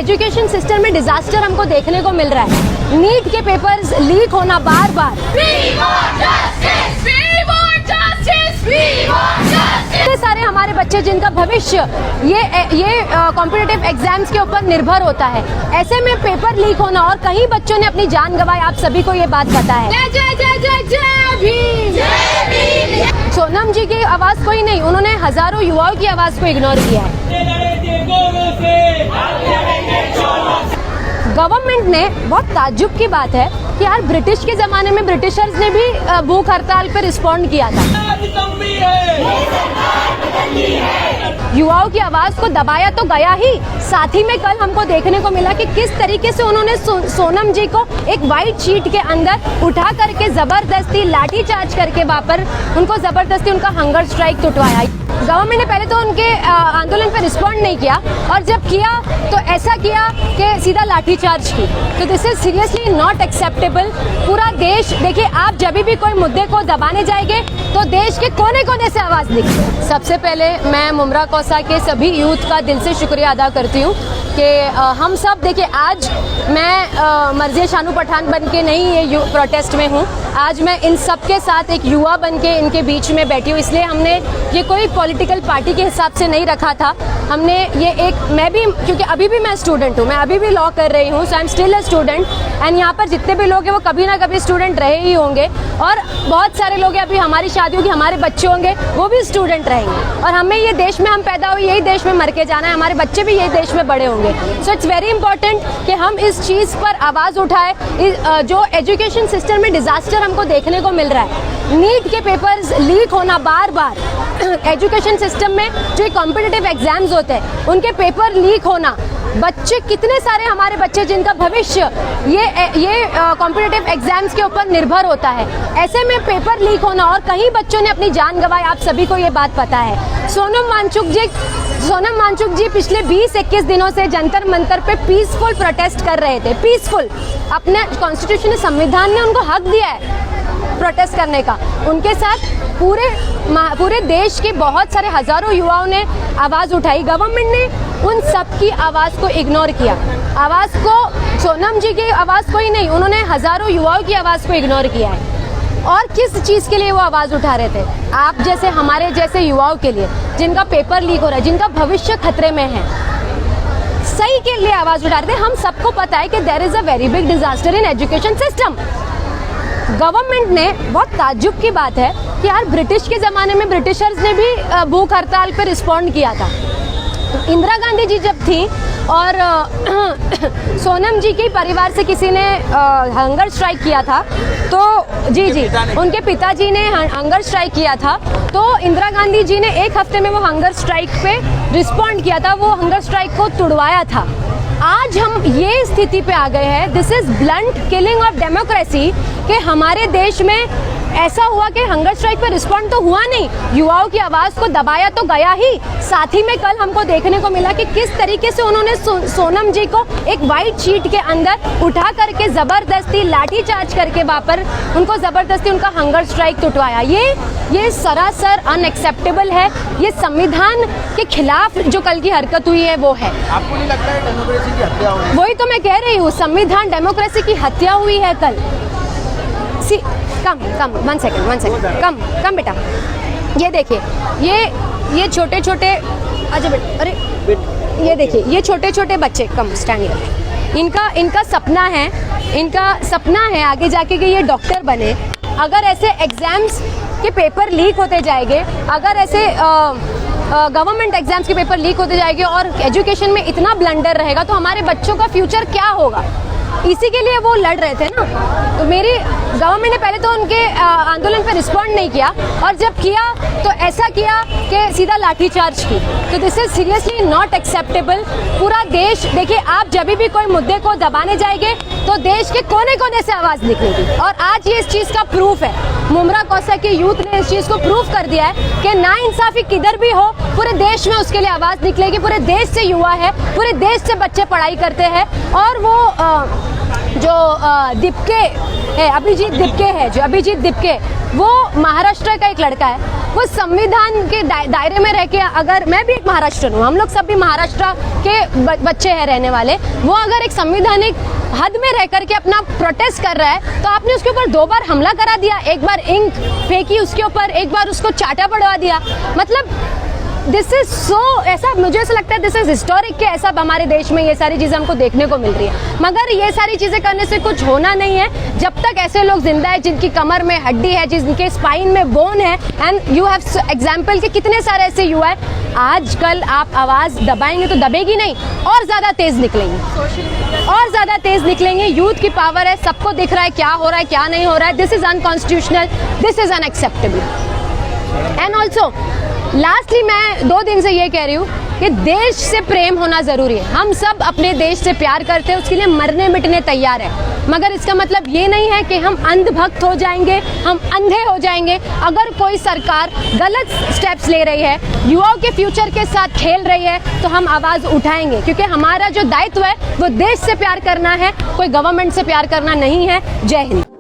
Education system में disaster हमको देखने को मिल रहा है। नीट के पेपर्स लीक होना बार बार, इतने सारे हमारे बच्चे जिनका भविष्य ये कॉम्पिटिटिव एग्जाम्स के ऊपर निर्भर होता है, ऐसे में पेपर लीक होना और कई बच्चों ने अपनी जान गंवाई, आप सभी को ये बात पता है। सोनम जी की आवाज को ही नहीं, उन्होंने हजारों युवाओं की आवाज को इग्नोर किया है। गवर्नमेंट ने, बहुत ताज्जुब की बात है कि यार ब्रिटिश के जमाने में ब्रिटिशर्स ने भी भूख हड़ताल पर रिस्पॉन्ड किया था, युवाओं की आवाज को दबाया तो गया ही, साथ ही में कल हमको देखने को मिला कि किस तरीके से उन्होंने सोनम जी को एक व्हाइट शीट के अंदर उठा करके जबरदस्ती लाठी चार्ज करके वहां पर उनको जबरदस्ती उनका हंगर स्ट्राइक टुटवाया। गवर्नमेंट ने पहले तो उनके आंदोलन पर रिस्पॉन्ड नहीं किया और जब किया तो ऐसा किया कि सीधा लाठी चार्ज की, तो this is seriously not acceptable. पूरा देश देखिए, आप जब भी कोई मुद्दे को दबाने जाएंगे तो देश के कोने कोने से आवाज निकले। सबसे पहले मैं मुमरा कौसा के सभी यूथ का दिल से शुक्रिया अदा करती हूँ कि हम सब देखिए, आज मैं मर्ज़िया शानू पठान बन के नहीं ये प्रोटेस्ट में हूँ, आज मैं इन सब के साथ एक युवा बन के इनके बीच में बैठी हूँ। इसलिए हमने ये कोई पॉलिटिकल पार्टी के हिसाब से नहीं रखा था, हमने ये एक, मैं भी क्योंकि अभी भी मैं स्टूडेंट हूँ, मैं अभी भी लॉ कर रही हूँ, so I am still a student and यहाँ पर जितने भी लोग हैं वो कभी ना कभी स्टूडेंट रहे ही होंगे और बहुत सारे लोग हैं, अभी हमारी शादी होगी, हमारे बच्चे होंगे, वो भी स्टूडेंट रहेंगे और हमें ये देश में हम पैदा हुए, यही देश में मर के जाना है, हमारे बच्चे भी यही देश में बड़े होंगे। सो इट्स वेरी इंपॉर्टेंट कि हम इस चीज़ पर आवाज़ उठाए। जो एजुकेशन सिस्टम में डिजास्टर हमको देखने को मिल रहा है, नीट के पेपर्स लीक होना बार बार, एजुकेशन सिस्टम में जो कॉम्पिटिटिव एग्जाम्स होते हैं उनके पेपर लीक होना, बच्चे कितने सारे हमारे बच्चे जिनका भविष्य ये कॉम्पिटिटिव एग्जाम्स के ऊपर निर्भर होता है, ऐसे में पेपर लीक होना और कई बच्चों ने अपनी जान गंवाई, आप सभी को ये बात पता है। सोनम वांगचुक जी पिछले 20-21 दिनों से जंतर मंतर पे पीसफुल प्रोटेस्ट कर रहे थे, पीसफुल, अपने कॉन्स्टिट्यूशन संविधान ने उनको हक दिया है प्रोटेस्ट करने का। उनके साथ पूरे देश के बहुत सारे हजारों युवाओं ने आवाज़ उठाई, गवर्नमेंट ने उन सब की आवाज़ को इग्नोर किया। आवाज़ को, सोनम जी की आवाज़ को ही नहीं, उन्होंने हजारों युवाओं की आवाज़ को इग्नोर किया है। और किस चीज़ के लिए वो आवाज़ उठा रहे थे? आप जैसे, हमारे जैसे युवाओं के लिए जिनका पेपर लीक हो रहा है, जिनका भविष्य खतरे में है, सही के लिए आवाज़ उठा रहे थे। हम सबको पता है कि there is a very big disaster in education system. Government ने, बहुत ताज्जुब की बात है कि यार ब्रिटिश के ज़माने में ब्रिटिशर्स ने भी भूख हड़ताल पर रिस्पॉन्ड किया था। इंदिरा गांधी जी जब थी और सोनम जी के परिवार से किसी ने हंगर स्ट्राइक किया था, तो जी उनके पिताजी ने हंगर स्ट्राइक किया था, तो इंदिरा गांधी जी ने एक हफ्ते में वो हंगर स्ट्राइक पे रिस्पॉन्ड किया था, वो हंगर स्ट्राइक को तुड़वाया था। आज हम ये स्थिति पे आ गए हैं, this is blunt killing of democracy, कि हमारे देश में ऐसा हुआ कि हंगर स्ट्राइक पर रिस्पॉन्ड तो हुआ नहीं, युवाओं की आवाज़ को दबाया तो गया ही, साथ ही में कल हमको देखने को मिला कि किस तरीके से उन्होंने सोनम जी को एक व्हाइट शीट के अंदर उठा करके जबरदस्ती लाठी चार्ज करके वहां पर उनको जबरदस्ती उनका हंगर स्ट्राइक टुटवाया। ये सरासर अनएक्सेप्टेबल है, ये संविधान के खिलाफ जो कल की हरकत हुई है वो है। आपको नहीं लगता है डेमोक्रेसी की हत्या हुई? वही तो मैं कह रही हूँ, संविधान डेमोक्रेसी की हत्या हुई है कल। कम 1 सेकेंड, कम बेटा, ये देखिए, ये छोटे छोटे, अच्छा बेटा, अरे ये देखिए, ये छोटे छोटे बच्चे, कम स्टैंड हियर, इनका सपना है आगे जाके कि ये डॉक्टर बने। अगर ऐसे एग्जाम्स के पेपर लीक होते जाएंगे, अगर ऐसे गवर्नमेंट एग्जाम्स के पेपर लीक होते जाएंगे और एजुकेशन में इतना ब्लंडर रहेगा तो हमारे बच्चों का फ्यूचर क्या होगा? इसी के लिए वो लड़ रहे थे ना। तो मेरी गवर्नमेंट ने पहले तो उनके आंदोलन पर रिस्पॉन्ड नहीं किया और जब किया तो ऐसा किया कि सीधा लाठी चार्ज की, तो this is seriously not acceptable. पूरा देश, देखिए, आप जब भी कोई मुद्दे को दबाने जाएंगे तो देश के कोने कोने से आवाज़ निकलेगी और आज ये इस चीज़ का प्रूफ है। मुमरा कौसा के यूथ ने इस चीज़ को प्रूफ कर दिया है कि नाइंसाफ़ी किधर भी हो, पूरे देश में उसके लिए आवाज़ निकलेगी। पूरे देश से युवा है, पूरे देश से बच्चे पढ़ाई करते हैं और वो जो दिपके है, अभिजीत दिपके, वो महाराष्ट्र का एक लड़का है, वो संविधान के दायरे में रह के, अगर मैं भी एक महाराष्ट्र हूँ, हम लोग सब भी महाराष्ट्र के बच्चे हैं रहने वाले, वो अगर एक संविधानिक हद में रह करके अपना प्रोटेस्ट कर रहा है तो आपने उसके ऊपर 2 बार हमला करा दिया, एक बार इंक फेंकी उसके ऊपर, एक बार उसको चाटा पड़वा दिया। मतलब दिस इज सो, ऐसा मुझे ऐसा लगता है दिस इज हिस्टोरिक के ऐसा हमारे देश में ये सारी चीज़ें हमको देखने को मिल रही है। मगर ये सारी चीज़ें करने से कुछ होना नहीं है जब तक ऐसे लोग जिंदा है जिनकी कमर में हड्डी है, जिनके स्पाइन में बोन है। एंड यू हैव एग्जाम्पल के कितने सारे ऐसे युवा है। आजकल आप आवाज़ दबाएंगे तो दबेगी नहीं, और ज़्यादा तेज़ निकलेंगे, और ज़्यादा तेज़ निकलेंगे। यूथ की पावर है, सबको दिख रहा है क्या हो रहा है क्या नहीं हो रहा है। This is unconstitutional, this is unacceptable. And also lastly मैं 2 दिन से ये कह रही हूँ कि देश से प्रेम होना ज़रूरी है। हम सब अपने देश से प्यार करते हैं, उसके लिए मरने मिटने तैयार हैं, मगर इसका मतलब ये नहीं है कि हम अंधभक्त हो जाएंगे, हम अंधे हो जाएंगे। अगर कोई सरकार गलत स्टेप्स ले रही है, युवाओं के फ्यूचर के साथ खेल रही है, तो हम आवाज़ उठाएंगे, क्योंकि हमारा जो दायित्व है वो देश से प्यार करना है, कोई गवर्नमेंट से प्यार करना नहीं है। जय हिंद।